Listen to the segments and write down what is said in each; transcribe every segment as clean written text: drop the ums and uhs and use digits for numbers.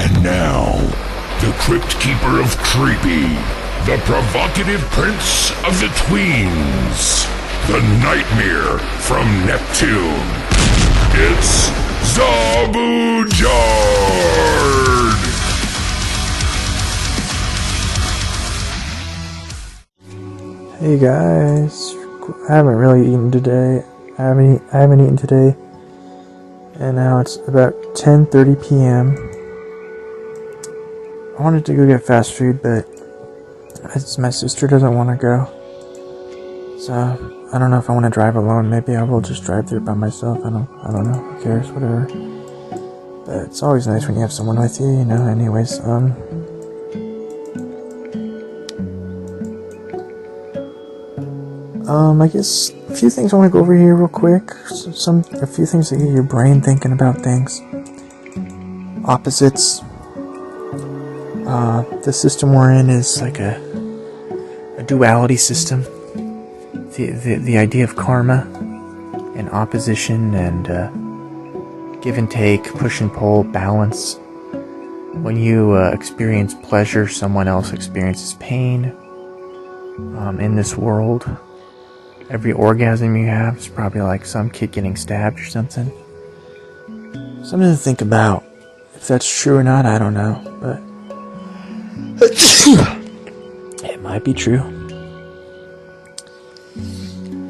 And now, the Crypt Keeper of Creepy, the provocative prince of the tweens, the nightmare from Neptune. It's Zabujard! Hey guys, I haven't really eaten today. I haven't eaten today, and now it's about 10:30 p.m. I wanted to go get fast food, but my sister doesn't want to go. So I don't know if I want to drive alone. Maybe I will just drive through by myself. I don't know. Who cares? Whatever. But it's always nice when you have someone with you, you know. Anyways, I guess a few things I want to go over here real quick. A few things that get your brain thinking about things. Opposites. The system we're in is like a duality system. The idea of karma and opposition and give and take, push and pull, balance. When you experience pleasure, someone else experiences pain. In this world, every orgasm you have is probably like some kid getting stabbed or something. Something to think about. If that's true or not, I don't know, but it might be true.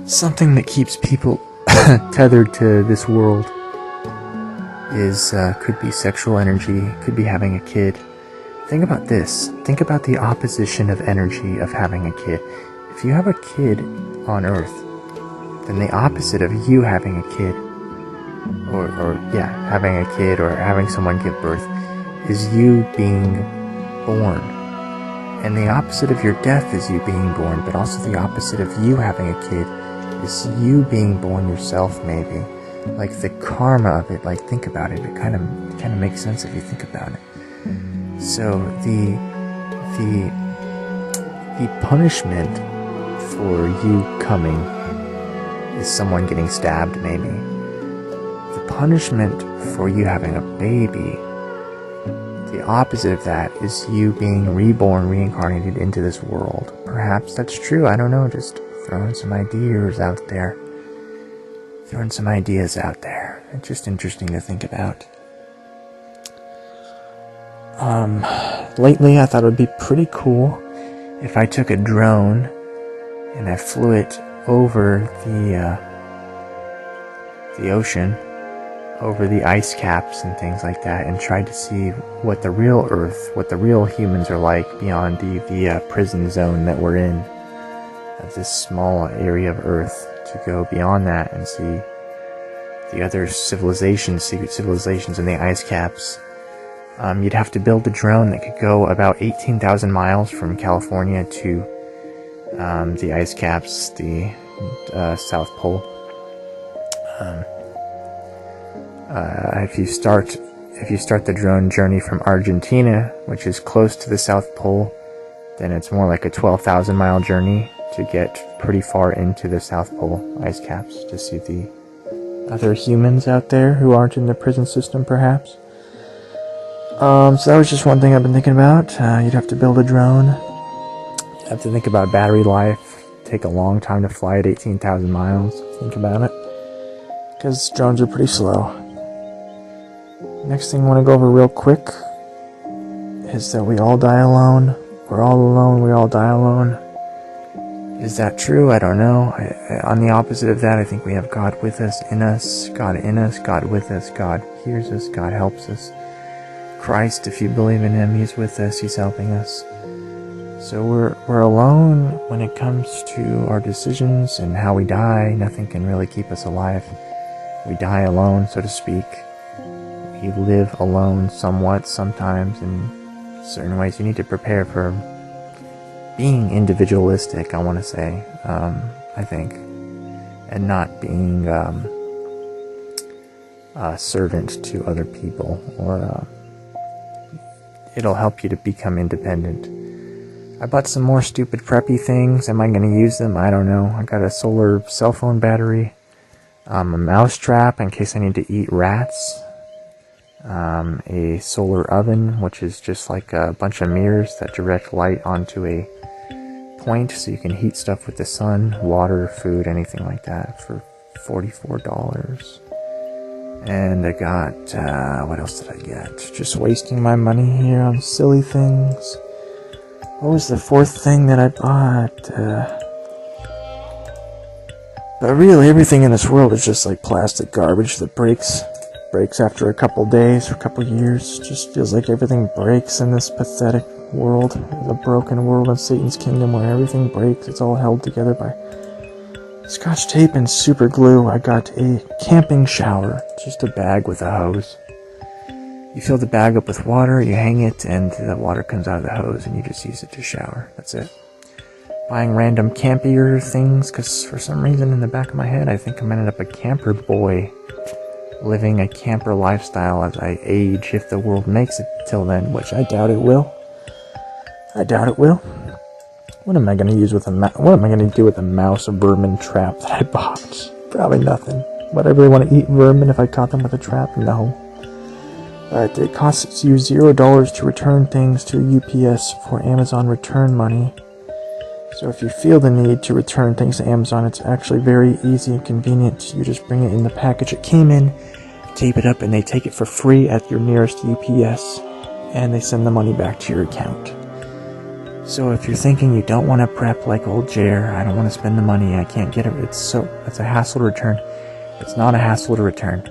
Something that keeps people tethered to this world is could be sexual energy, could be having a kid. Think about this. Think about the opposition of energy of having a kid. If you have a kid on Earth, then the opposite of you having a kid, having a kid or having someone give birth, is you being born. And the opposite of your death is you being born, but also the opposite of you having a kid is you being born yourself, maybe. Like the karma of it, like think about it. It kind of makes sense if you think about it. So the punishment for you coming is someone getting stabbed, maybe. The punishment for you having a baby, the opposite of that is you being reborn, reincarnated into this world. Perhaps that's true, I don't know, just throwing some ideas out there. It's just interesting to think about. Lately I thought it would be pretty cool if I took a drone and I flew it over the ocean, over the ice caps and things like that, and tried to see what the real Earth, what the real humans are like beyond the prison zone that we're in, of this small area of Earth, to go beyond that and see the other civilizations, secret civilizations in the ice caps. You'd have to build a drone that could go about 18,000 miles from California to the ice caps, the South Pole. If you start the drone journey from Argentina, which is close to the South Pole, then it's more like a 12,000 mile journey to get pretty far into the South Pole ice caps to see the other humans out there who aren't in the prison system, perhaps. So that was just one thing I've been thinking about. You'd have to build a drone. You have to think about battery life. Take a long time to fly at 18,000 miles. Think about it. Because drones are pretty slow. Next thing I want to go over real quick is that we all die alone. We're all alone. We all die alone. Is that true? I don't know. On the opposite of that, I think we have God with us, in us, God in us, God with us, God hears us, God helps us. Christ, if you believe in Him, He's with us, He's helping us. So we're alone when it comes to our decisions and how we die. Nothing can really keep us alive. We die alone, so to speak. We live alone somewhat, sometimes, in certain ways. You need to prepare for being individualistic, I want to say, I think, and not being a servant to other people, or it'll help you to become independent. I bought some more stupid preppy things. Am I going to use them? I don't know. I got a solar cell phone battery, a mouse trap in case I need to eat rats, a solar oven, which is just like a bunch of mirrors that direct light onto a point so you can heat stuff with the sun, water, food, anything like that for $44. And I got, what else did I get? Just wasting my money here on silly things. What was the fourth thing that I bought? But really, everything in this world is just like plastic garbage that breaks after a couple days or a couple years. Just feels like everything breaks in this pathetic world, the broken world of Satan's kingdom where everything breaks. It's all held together by Scotch tape and super glue. I got a camping shower, just a bag with a hose. You fill the bag up with water, you hang it, and the water comes out of the hose, and you just use it to shower. That's it. Buying random campier things, because for some reason in the back of my head, I think I'm ended up a camper boy, living a camper lifestyle as I age, if the world makes it till then, which I doubt it will. What am I going to use with what am I going to do with a mouse vermin trap that I bought? Probably nothing. Would I really want to eat vermin if I caught them with a trap? No. But it costs you $0 to return things to UPS for Amazon return money. So if you feel the need to return things to Amazon, it's actually very easy and convenient. You just bring it in the package it came in, tape it up, and they take it for free at your nearest UPS, and they send the money back to your account. So if you're thinking you don't want to prep like old Jer, I don't want to spend the money, I can't get it, it's a hassle to return. It's not a hassle to return.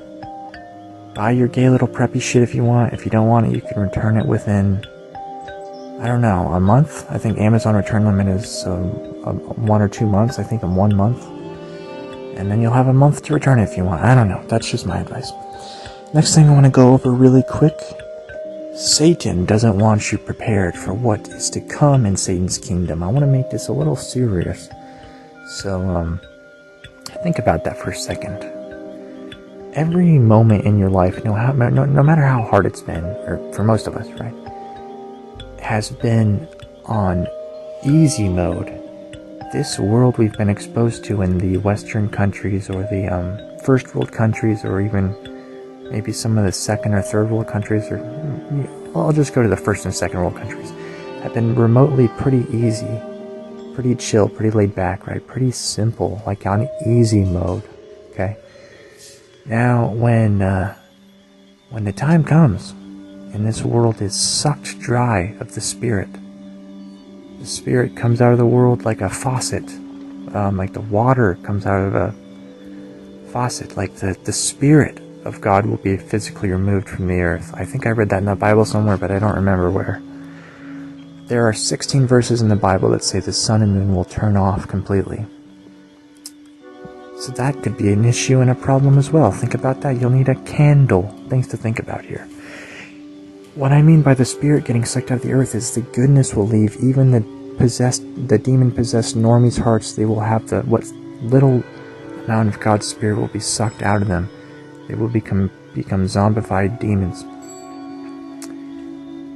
Buy your gay little preppy shit if you want. If you don't want it, you can return it within, I don't know, a month? I think Amazon return limit is 1 or 2 months. I think in 1 month. And then you'll have a month to return it if you want. I don't know. That's just my advice. Next thing I want to go over really quick. Satan doesn't want you prepared for what is to come in Satan's kingdom. I want to make this a little serious. So, think about that for a second. Every moment in your life, no matter how hard it's been, or for most of us, right, has been on easy mode. This world we've been exposed to in the Western countries, or the first world countries, or even maybe some of the second or third world countries, or I'll just go to the first and second world countries, have been remotely pretty easy, pretty chill, pretty laid back, right? Pretty simple, like on easy mode, okay? Now, when the time comes, and this world is sucked dry of the Spirit comes out of the world like a faucet, like the water comes out of a faucet, like the Spirit of God will be physically removed from the earth. I think I read that in the Bible somewhere, but I don't remember where. There are 16 verses in the Bible that say the sun and moon will turn off completely. So that could be an issue and a problem as well. Think about that. You'll need a candle. Things to think about here. What I mean by the Spirit getting sucked out of the earth is the goodness will leave even the demon-possessed normies' hearts. They will have what little amount of God's Spirit will be sucked out of them. They will become zombified demons.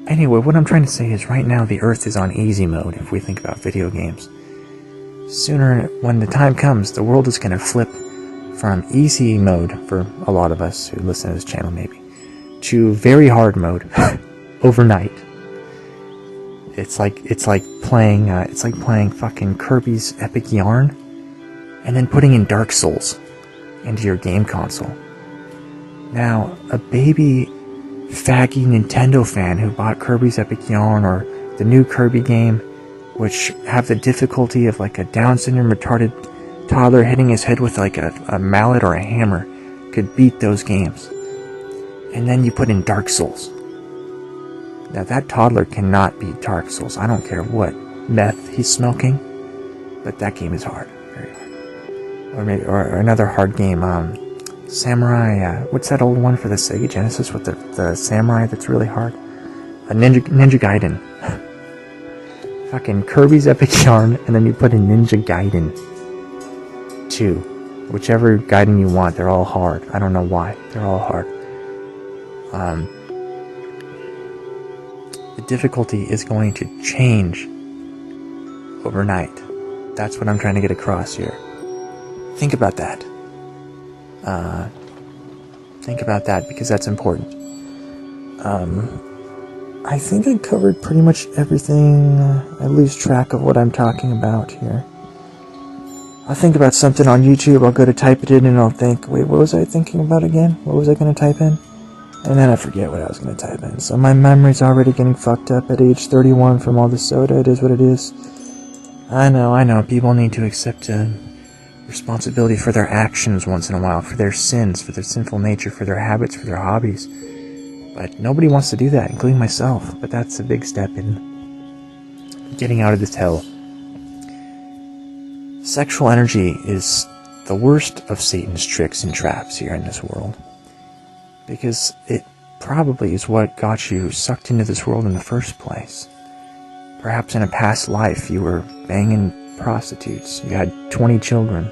Anyway, what I'm trying to say is right now the earth is on easy mode if we think about video games. Sooner, when the time comes, the world is going to flip from easy mode for a lot of us who listen to this channel maybe, to very hard mode overnight. It's like playing fucking Kirby's Epic Yarn and then putting in Dark Souls into your game console. Now, a baby faggy Nintendo fan who bought Kirby's Epic Yarn or the new Kirby game, which have the difficulty of like a Down syndrome retarded toddler hitting his head with like a mallet or a hammer, could beat those games. And then you put in Dark Souls. Now that toddler cannot beat Dark Souls. I don't care what meth he's smoking, but that game is hard, very hard. Or another hard game, Samurai, what's that old one for the Sega Genesis with the samurai that's really hard? Ninja Gaiden. Fucking Kirby's Epic Yarn, and then you put in Ninja Gaiden 2. Whichever Gaiden you want, they're all hard. I don't know why. They're all hard. The difficulty is going to change overnight. That's what I'm trying to get across here. Think about that. Think about that, because that's important. I think I covered pretty much everything. I lose track of what I'm talking about here. I'll think about something on YouTube, I'll go to type it in, and I'll think, wait, what was I thinking about again? What was I going to type in? And then I forget what I was going to type in. So my memory's already getting fucked up at age 31 from all the soda. It is what it is. I know. People need to accept responsibility for their actions once in a while, for their sins, for their sinful nature, for their habits, for their hobbies. But nobody wants to do that, including myself. But that's a big step in getting out of this hell. Sexual energy is the worst of Satan's tricks and traps here in this world. Because it probably is what got you sucked into this world in the first place. Perhaps in a past life you were banging prostitutes. You had 20 children.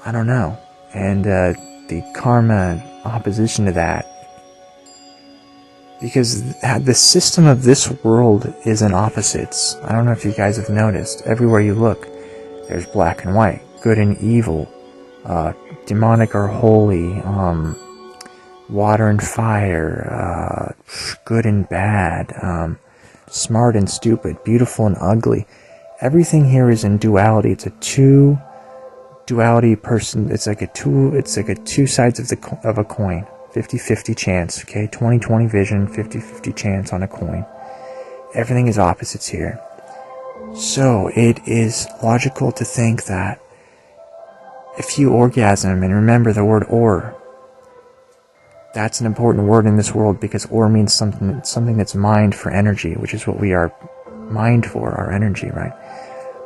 I don't know. And the karma opposition to that. Because the system of this world is in opposites. I don't know if you guys have noticed. Everywhere you look, there's black and white, good and evil, demonic or holy, water and fire, good and bad, smart and stupid, beautiful and ugly. Everything here is in duality. It's a duality person. It's like two sides of a coin. 50-50 chance, okay? 20-20 vision, 50-50 chance on a coin. Everything is opposites here. So it is logical to think that if you orgasm, and remember the word or, that's an important word in this world, because or means something that's mined for energy, which is what we are mined for, our energy, right?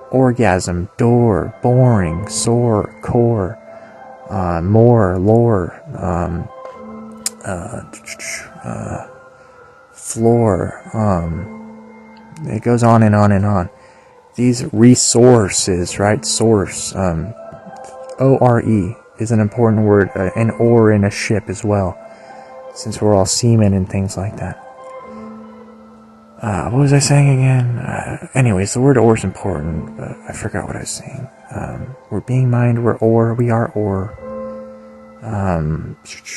Orgasm, door, boring, sore, core, more, lore, floor, it goes on and on and on. These resources, right? Source, O-R-E is an important word, an oar in a ship as well, since we're all seamen and things like that. What was I saying again? Anyways, the word or is important, but I forgot what I was saying. We're being mined, we're or, we are or.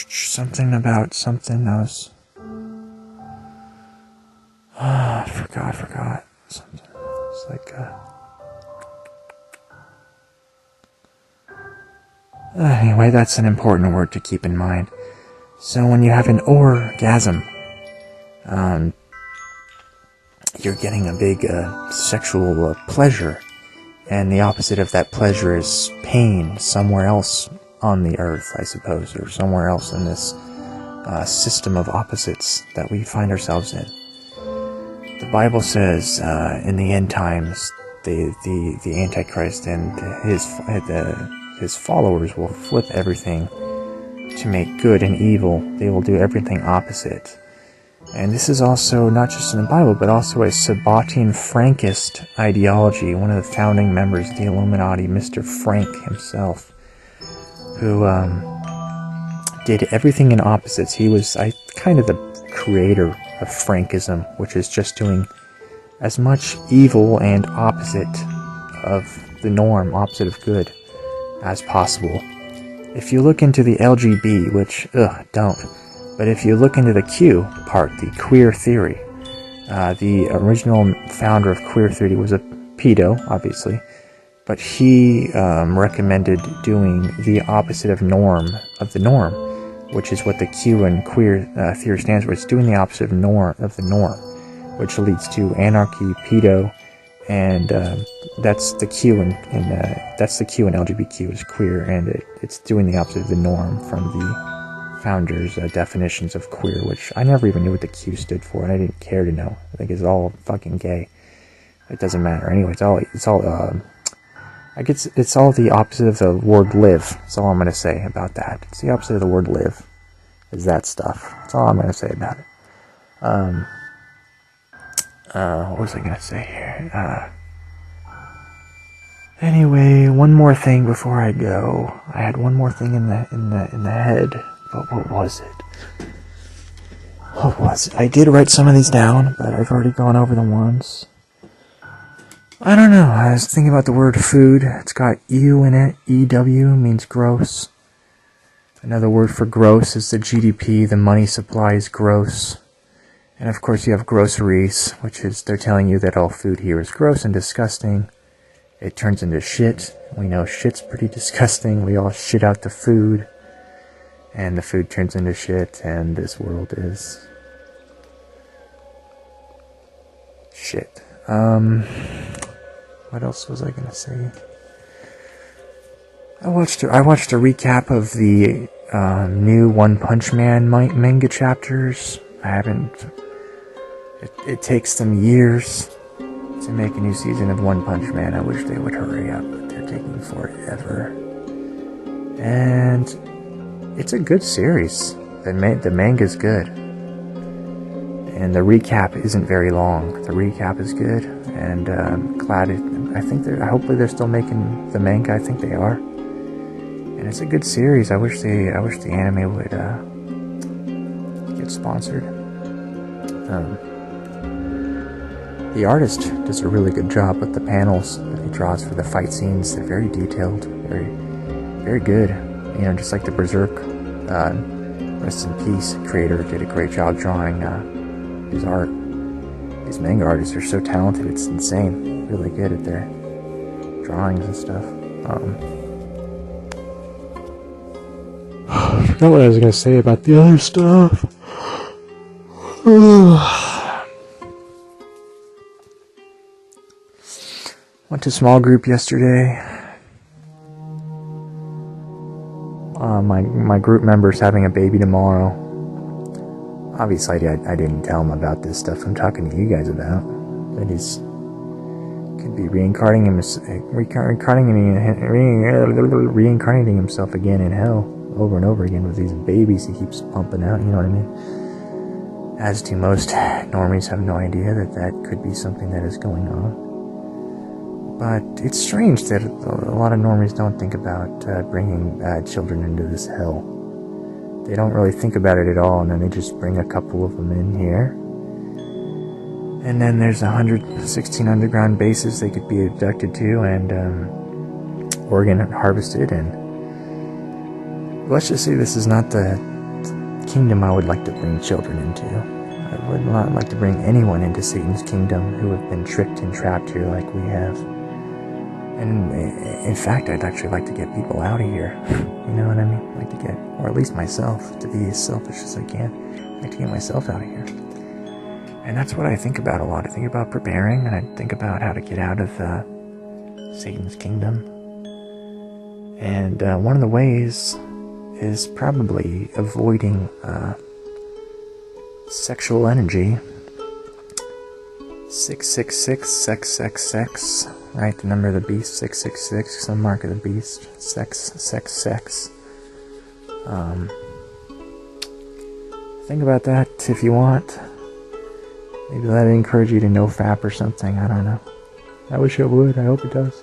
Something about something else. Forgot. Something. It's like, anyway, that's an important word to keep in mind. So when you have an orgasm, you're getting a big sexual pleasure, and the opposite of that pleasure is pain somewhere else on the earth, I suppose, or somewhere else in this system of opposites that we find ourselves in. The Bible says in the end times, the Antichrist and his followers will flip everything to make good and evil. They will do everything opposite. And this is also not just in the Bible, but also a Sabbatean Frankist ideology. One of the founding members of the Illuminati, Mr. Frank himself, who did everything in opposites. He was kind of the creator of Frankism, which is just doing as much evil and opposite of the norm, opposite of good, as possible. If you look into the LGB, which, don't, but if you look into the Q part, the queer theory, the original founder of queer theory was a pedo, obviously, but he recommended doing the opposite of the norm, which is what the Q in queer theory stands for. It's doing the opposite of the norm, which leads to anarchy, pedo, and that's the Q in LGBTQ is queer, and it's doing the opposite of the norm from the founders' definitions of queer, which I never even knew what the Q stood for, and I didn't care to know. I think it's all fucking gay. It doesn't matter. Anyway, it's all I guess it's all the opposite of the word live. That's all I'm going to say about that. It's the opposite of the word live. Is that stuff. That's all I'm going to say about it. What was I going to say here? Anyway, one more thing before I go. I had one more thing in the head, but what was it? What was it? I did write some of these down, but I've already gone over them once. I don't know. I was thinking about the word food. It's got ew in it. EW means gross. Another word for gross is the GDP, the money supply is gross. And of course you have groceries, which is they're telling you that all food here is gross and disgusting. It turns into shit. We know shit's pretty disgusting. We all shit out the food. And the food turns into shit, and this world is shit. What else was I gonna say? I watched a recap of the new One Punch Man manga chapters. I haven't. It takes them years to make a new season of One Punch Man. I wish they would hurry up, but they're taking forever. And it's a good series. The manga's good. And the recap isn't very long. The recap is good, and I'm glad hopefully they're still making the manga. I think they are. And it's a good series. I wish the anime would get sponsored. The artist does a really good job with the panels that he draws for the fight scenes. They're very detailed, very, very good. Just like the Berserk, rest in peace, creator did a great job drawing his art. These manga artists are so talented, it's insane. Really good at their drawings and stuff. I forgot what I was going to say about the other stuff. Went to small group yesterday. My group member's having a baby tomorrow. Obviously, I didn't tell him about this stuff I'm talking to you guys about. That he's could be reincarnating himself again in hell over and over again with these babies he keeps pumping out. You know what I mean? As do most normies, have no idea that could be something that is going on. But it's strange that a lot of normies don't think about bringing children into this hell. They don't really think about it at all, and then they just bring a couple of them in here. And then there's 116 underground bases they could be abducted to and organ harvested. And let's just say this is not the kingdom I would like to bring children into. I would not like to bring anyone into Satan's kingdom who have been tricked and trapped here like we have. And in fact, I'd actually like to get people out of here. You know what I mean? Like to get, or at least myself, to be as selfish as I can. I'd like to get myself out of here. And that's what I think about a lot. I think about preparing, and I think about how to get out of Satan's kingdom. And one of the ways is probably avoiding sexual energy. 666, sex. Right, the number of the beast, 666, the mark of the beast, sex. Think about that if you want. Maybe that'd encourage you to no fap or something, I don't know. I wish it would, I hope it does.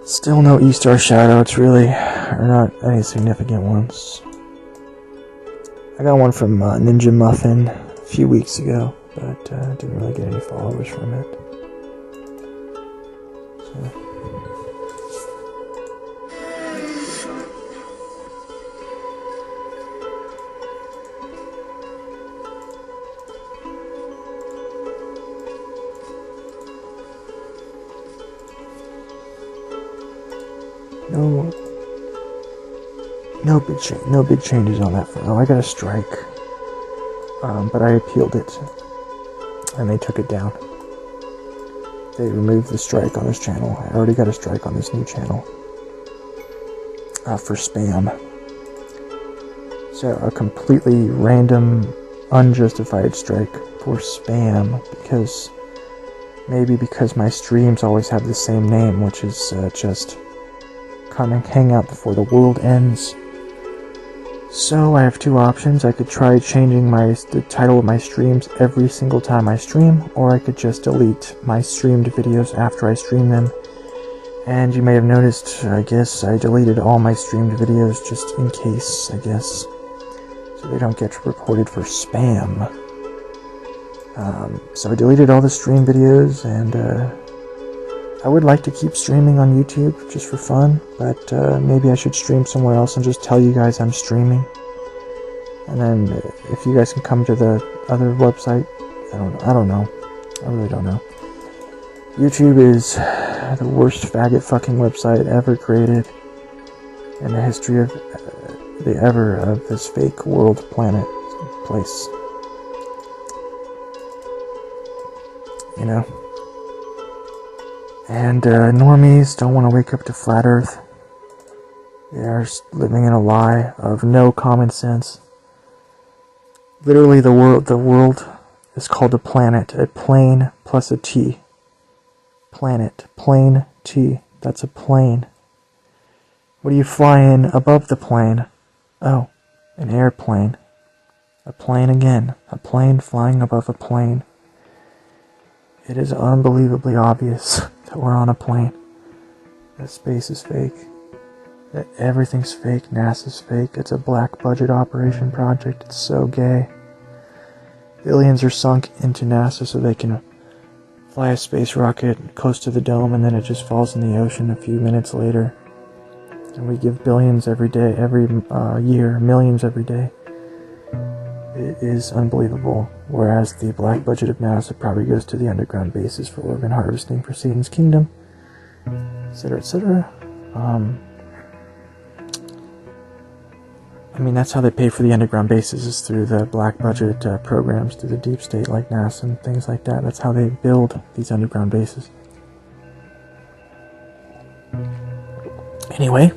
Still no E-star shoutouts, really, or not any significant ones. I got one from Ninja Muffin a few weeks ago, but didn't really get any followers from it. So. No big changes on that front. Oh, I got a strike, but I appealed it, and they took it down. They removed the strike on this channel. I already got a strike on this new channel for spam. So a completely random, unjustified strike for spam because my streams always have the same name, which is just come and hang out before the world ends. So I have two options. I could try changing the title of my streams every single time I stream, or I could just delete my streamed videos after I stream them. And you may have noticed, I guess, I deleted all my streamed videos just in case, I guess, so they don't get reported for spam. So I deleted all the stream videos, and I would like to keep streaming on YouTube just for fun, but maybe I should stream somewhere else and just tell you guys I'm streaming. And then if you guys can come to the other website, I don't know. I really don't know. YouTube is the worst faggot fucking website ever created in the history of this fake world planet place. You know? And normies don't want to wake up to flat Earth. They are living in a lie of no common sense. Literally, the world is called a planet. A plane plus a T. Planet. Plane T. That's a plane. What do you fly in above the plane? Oh, an airplane. A plane again. A plane flying above a plane. It is unbelievably obvious that we're on a plane. That space is fake. That everything's fake. NASA's fake. It's a black budget operation project. It's so gay. Billions are sunk into NASA so they can fly a space rocket close to the dome, and then it just falls in the ocean a few minutes later. And we give billions every day, every year, millions every day. It is unbelievable. Whereas the black budget of NASA probably goes to the underground bases for organ harvesting for Satan's kingdom, etc., etc. I mean, that's how they pay for the underground bases, is through the black budget programs, through the deep state like NASA and things like that. That's how they build these underground bases. Anyway,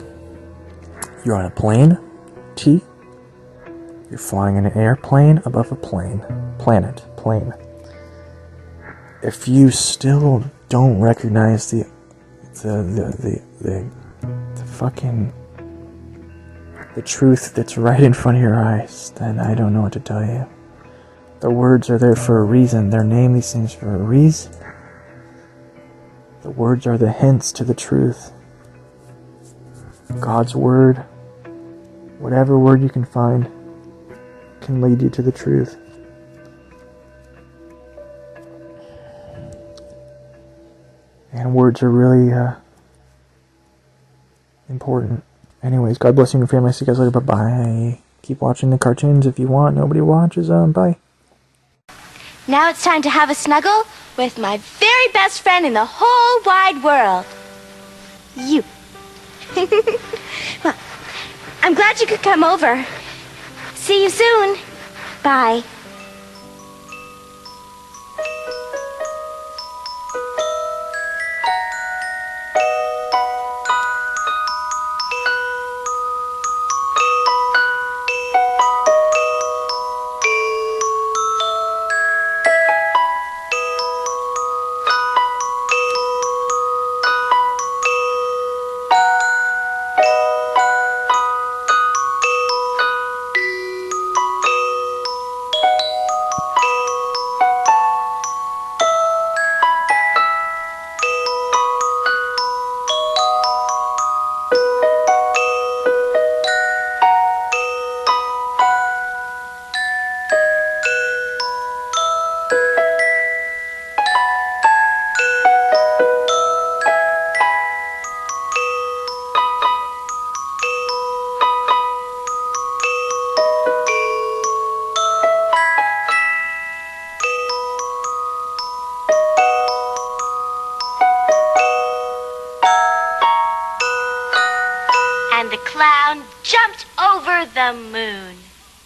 you're on a plane, T. You're flying in an airplane above a plane. Planet, plane. If you still don't recognize the fucking the truth that's right in front of your eyes, then I don't know what to tell you. The words are there for a reason. They're named these things for a reason. The words are the hints to the truth. God's word, whatever word you can find, can lead you to the truth. And words are really important. Anyways, God bless you and your family. See you guys later. Bye-bye. Keep watching the cartoons if you want. Nobody watches them. Bye. Now it's time to have a snuggle with my very best friend in the whole wide world. You. Well, I'm glad you could come over. See you soon. Bye. And the clown jumped over the moon.